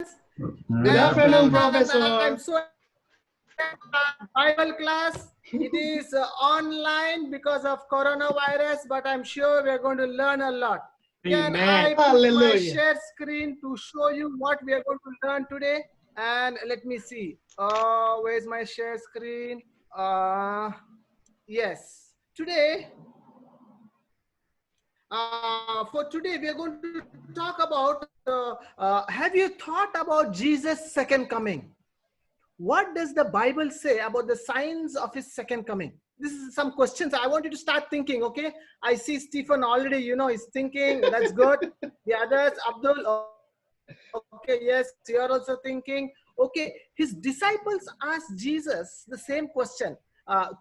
Good afternoon, Professor. I'm so Bible class. It is online because of coronavirus, but I'm sure we're going to learn a lot. Can I put my Hallelujah. share screen to show you what we are going to learn today? And let me see. Where's my share screen? Yes. Today, for today, we are going to talk about. Have you thought about Jesus' second coming? What does the Bible say about the signs of his second coming? This is some questions I want you to start thinking. Okay, I see Stephen already, is thinking. That's good. The others, Abdul, okay, yes, you're also thinking. Okay, his disciples asked Jesus the same question.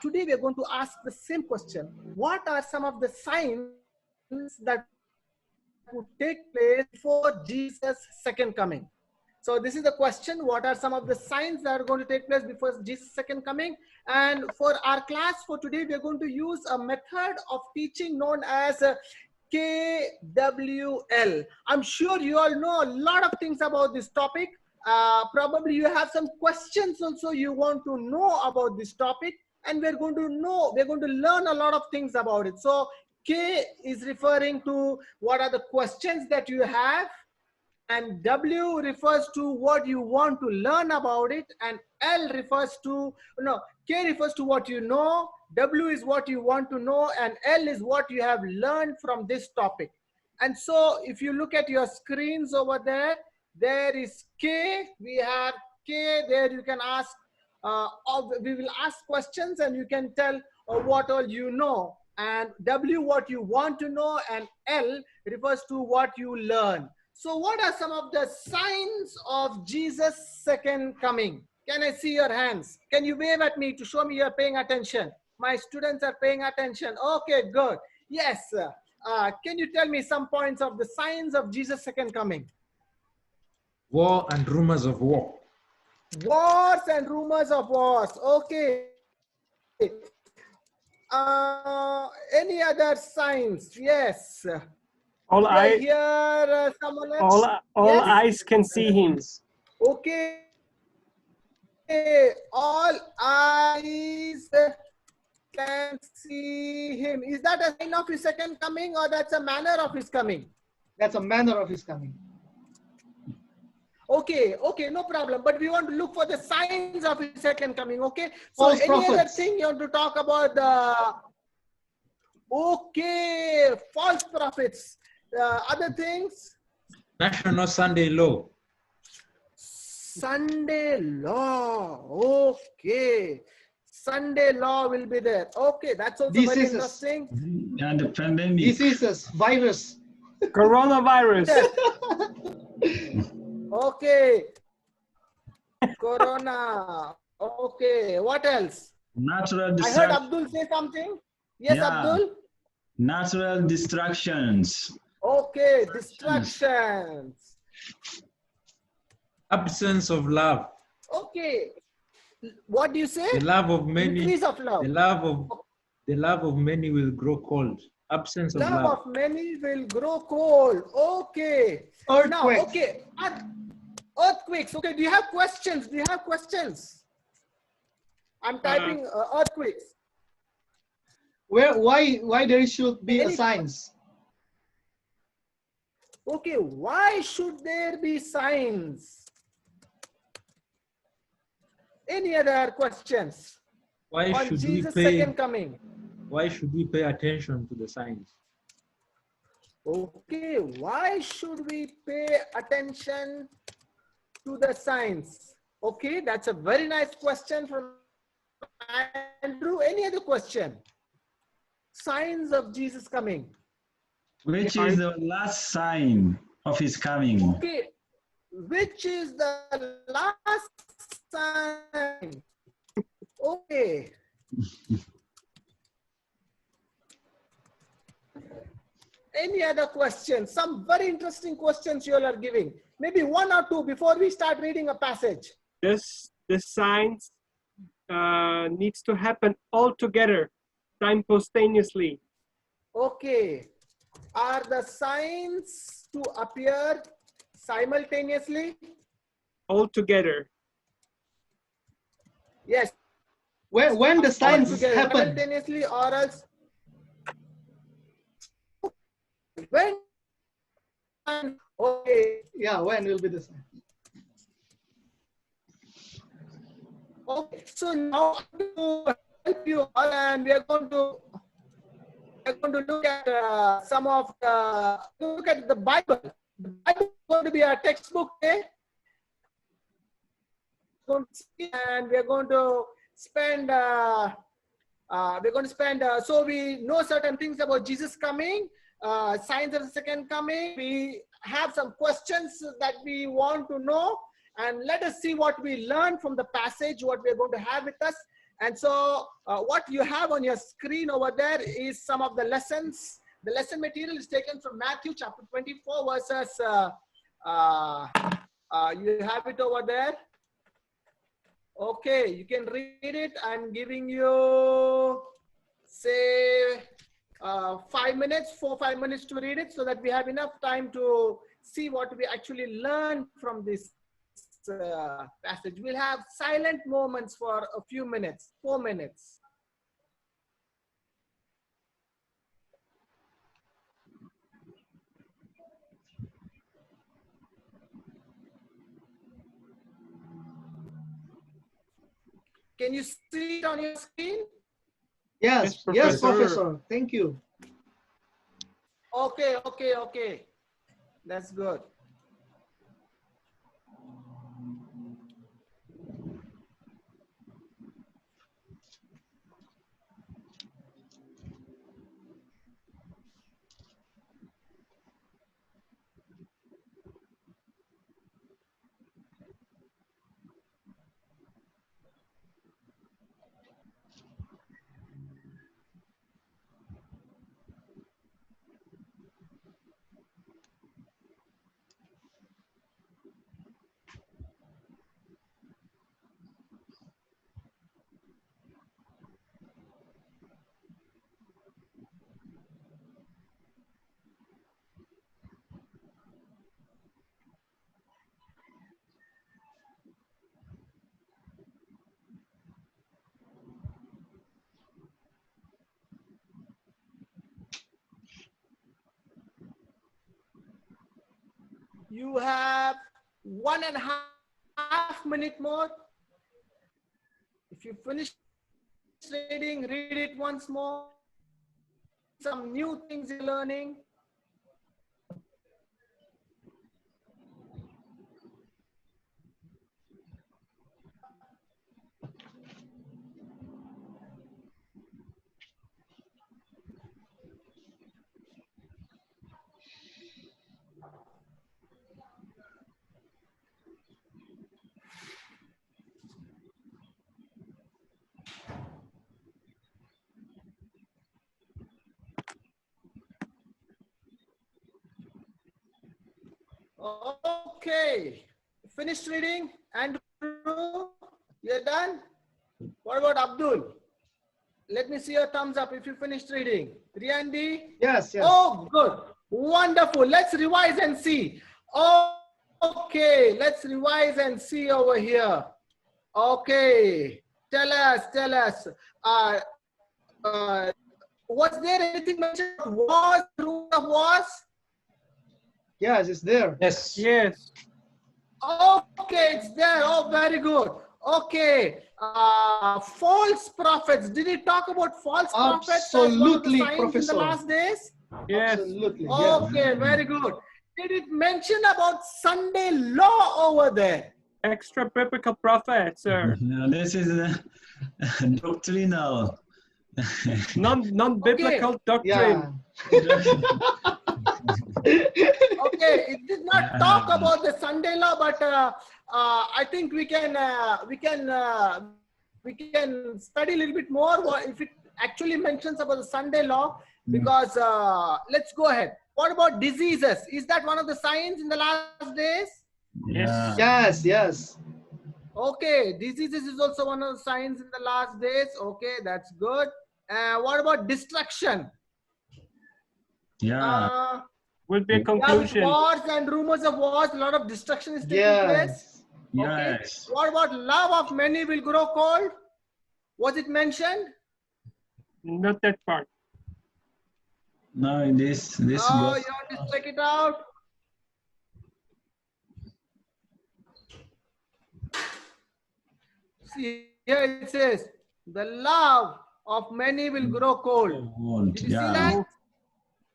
Today we are going to ask the same question. What are some of the signs that would take place before Jesus' second coming? So this is the question. What are some of the signs that are going to take place before Jesus' second coming? And for our class for today, we are going to use a method of teaching known as KWL. I'm sure you all know a lot of things about this topic. Probably you have some questions also you want to know about this topic. And we're going to learn a lot of things about it. So K is referring to what are the questions that you have, and W refers to what you want to learn about it, and L refers to, K refers to what you know, W is what you want to know, and L is what you have learned from this topic. And so if you look at your screens over there, there is K, we have K there. You can ask, we will ask questions and you can tell what all you know, and W what you want to know, and L refers to what you learn. So what are some of the signs of Jesus' second coming? Can I see your hands? Can you wave at me to show me you're paying attention? My students are paying attention. Okay, good. Yes. Can you tell me some points of the signs of Jesus' second coming? War and rumors of war. Wars and rumors of wars. Okay. Any other signs? Yes. All Did I hear someone else? all Yes? eyes can see him. Okay. All eyes can see him. Is that a sign of his second coming, or that's a manner of his coming? That's a manner of his coming. Okay, no problem. But we want to look for the signs of his second coming. Okay. So False any other prophets. thing you want to talk about? Okay, false prophets. Other things? National Sunday law. Sunday law. Okay. Sunday law will be there. Okay, that's also very Diseases. interesting. And the pandemic. Diseases, virus. Coronavirus. Okay. Corona. Okay. What else? Natural I heard distraction. Abdul say something. Yes, Yeah. Abdul. Natural distractions. Okay. Distractions. Absence of love. Okay. What do you say? The love of many. Increase of love. The love of many will grow cold. Absence of love. Love of many will grow cold. Okay. Earthquakes. Now, okay. Earthquakes. Okay. Do you have questions? I'm typing earthquakes. Why there should be Any- signs? Okay. Why should there be signs? Any other questions Why on should Jesus' we pay? second coming? Why should we pay attention to the signs? Okay, why should we pay attention to the signs? Okay, that's a very nice question from Andrew. Any other question? Signs of Jesus coming. Which is the last sign of his coming? Okay, which is the last sign? Okay. Any other questions? Some very interesting questions you all are giving. Maybe one or two before we start reading a passage. The signs needs to happen all together, simultaneously. Okay. Are the signs to appear simultaneously? all together. Yes. When the signs Altogether, happen. simultaneously, or else when. Okay. Yeah, when will be the sign? Okay. So now to help you all, and we are going to look at some of look at the Bible. The Bible is going to be our textbook today. And we are going to spend so we know certain things about Jesus coming, signs of the second coming. We have some questions that we want to know, and let us see what we learn from the passage, what we're going to have with us. And so what you have on your screen over there is some of the lessons. The lesson material is taken from Matthew chapter 24 verses, you have it over there. Okay, you can read it. I'm giving you, say, 5 minutes, 4-5 minutes to read it, so that we have enough time to see what we actually learn from this passage. We'll have silent moments for a few minutes, 4 minutes. Can you see it on your screen? Yes, Yes, yes, Professor. Professor. Thank you. Okay. That's good. You have 1.5 minutes more. If you finish reading, read it once more. Some new things you're learning. Okay, finished reading. Andrew, you're done? What about Abdul? Let me see your thumbs up if you finished reading. Riyandi? Yes, yes. Oh, good. Wonderful. Let's revise and see. Okay, let's revise and see over here. Okay, tell us. Was there anything mentioned about wars, rule of wars? Yes, it's there. Yes. Yes. Okay, it's there. Oh, very good. Okay, false prophets. Did he talk about false prophets as one of the Absolutely, signs Professor. in the last days? Yes. Absolutely. Yes. Okay, very good. Did it mention about Sunday law over there? Extra biblical prophet, sir. No, this is doctrinal. Non-biblical Yeah. doctrine. Okay, it did not talk about the Sunday law, but I think we can study a little bit more if it actually mentions about the Sunday law, because let's go ahead. What about diseases? Is that one of the signs in the last days? Yeah. Yes, yes. Okay, diseases is also one of the signs in the last days. Okay, that's good. What about destruction? Yeah. Will be a Yeah, with conclusion. wars and rumors of wars, a lot of destruction is taking place. Yes. Yes. What about love of many will grow cold? Was it mentioned? Not that part. No, this Oh, goes. you want to check it out? See, here it says, the love of many will grow cold. Cold. Did you see Yeah. that?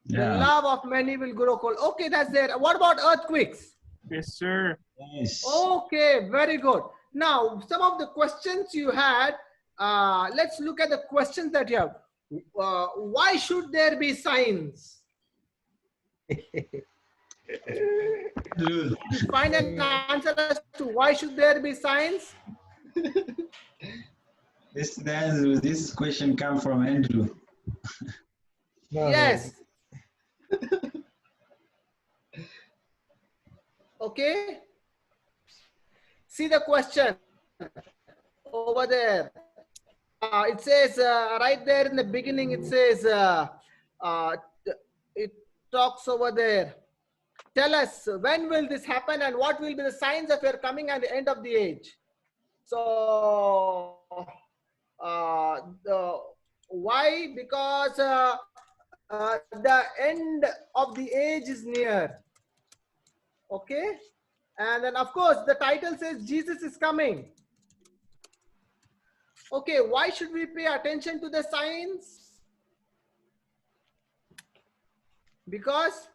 The Yeah. love of many will grow cold. Okay, that's there. What about earthquakes? Yes, sir. Yes. Okay, very good. Now, some of the questions you had, let's look at the questions that you have. Why should there be signs? Andrew. You find an answer as to why should there be signs? This question come from Andrew. No, Yes. Okay. See the question over there. It says right there in the beginning, it says, it talks over there. Tell us, when will this happen and what will be the signs of your coming and the end of the age? So, why? Because the end of the age is near. Okay. And then, of course, the title says Jesus is coming. Okay, why should we pay attention to the signs? Because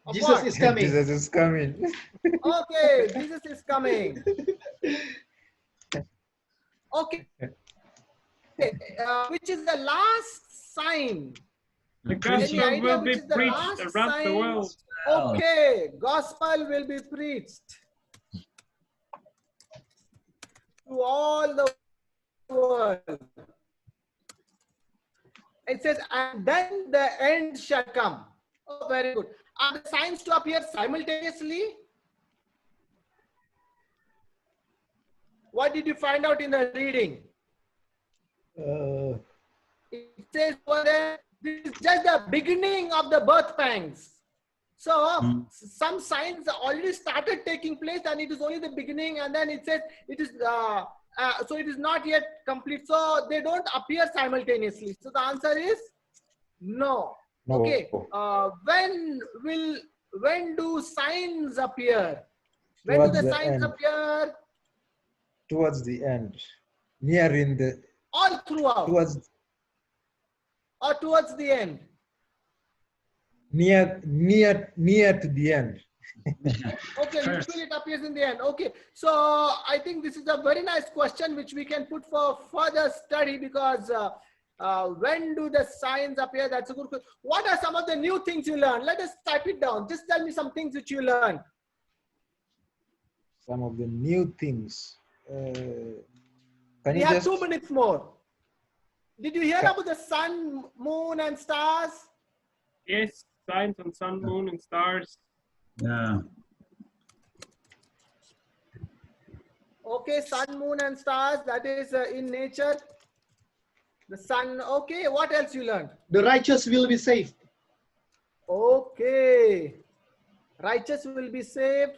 of Jesus what? is coming. Jesus is coming. Okay, Jesus is coming. Okay. Which is the last sign? The Any gospel idea will which be is the preached last around the sign? world. Okay, gospel will be preached to all the world. It says, and then the end shall come. Oh, very good. Are the signs to appear simultaneously? What did you find out in the reading? It says over there, this is just the beginning of the birth pangs. So some signs already started taking place and it is only the beginning, and then it says it is so it is not yet complete. So they don't appear simultaneously. So the answer is no. No. Okay. When do signs appear? When Towards do the the signs end. appear? Towards the end. Near in the All throughout towards or towards the end? near to the end. Okay, First. usually it appears in the end. Okay, so I think this is a very nice question which we can put for further study, because when do the signs appear? That's a good question. What are some of the new things you learned? Let us type it down. Just tell me some things which you learned. Some of the new things. Can We you have just 2 minutes more. Did you hear Ca- about the sun, moon, and stars? Yes, signs on sun, moon, and stars. Yeah. Okay, sun, moon, and stars. That is in nature. The sun. Okay, what else you learned? The righteous will be saved. Okay. Righteous will be saved.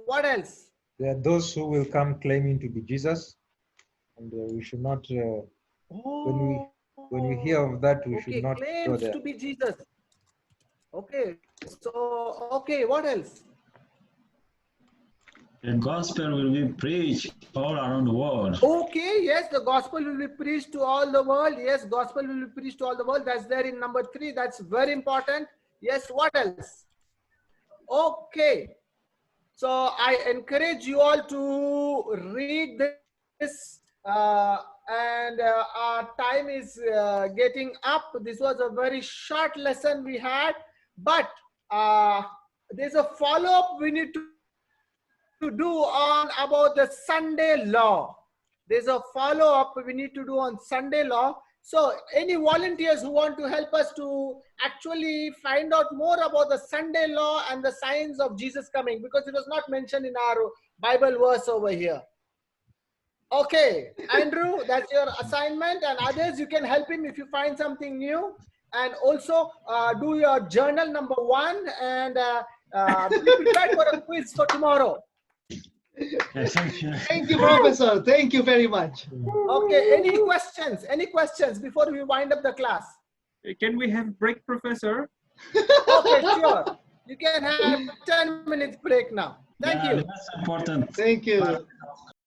What else? there are those who will come claiming to be Jesus, and we should not. When we hear of that, we should not go claims there. to be Jesus. Okay. So, okay, what else? The gospel will be preached all around the world. Okay, yes, the gospel will be preached to all the world. Yes, gospel will be preached to all the world. That's there in number 3. That's very important. Yes, what else? Okay. So I encourage you all to read this, and our time is getting up. This was a very short lesson we had, but there's a follow-up we need to do on about the Sunday law. There's a follow-up we need to do on Sunday law. So any volunteers who want to help us to actually find out more about the Sunday law and the signs of Jesus coming, because it was not mentioned in our Bible verse over here. Okay, Andrew, that's your assignment, and others, you can help him if you find something new. and also do your journal number 1 and be prepared for a quiz for tomorrow. Thank you. Thank you, Professor. Thank you very much. Okay, any questions? Any questions before we wind up the class? Can we have break, Professor? Okay, sure. You can have 10 minutes break now. Thank Yeah, you. that's important. Thank you. part of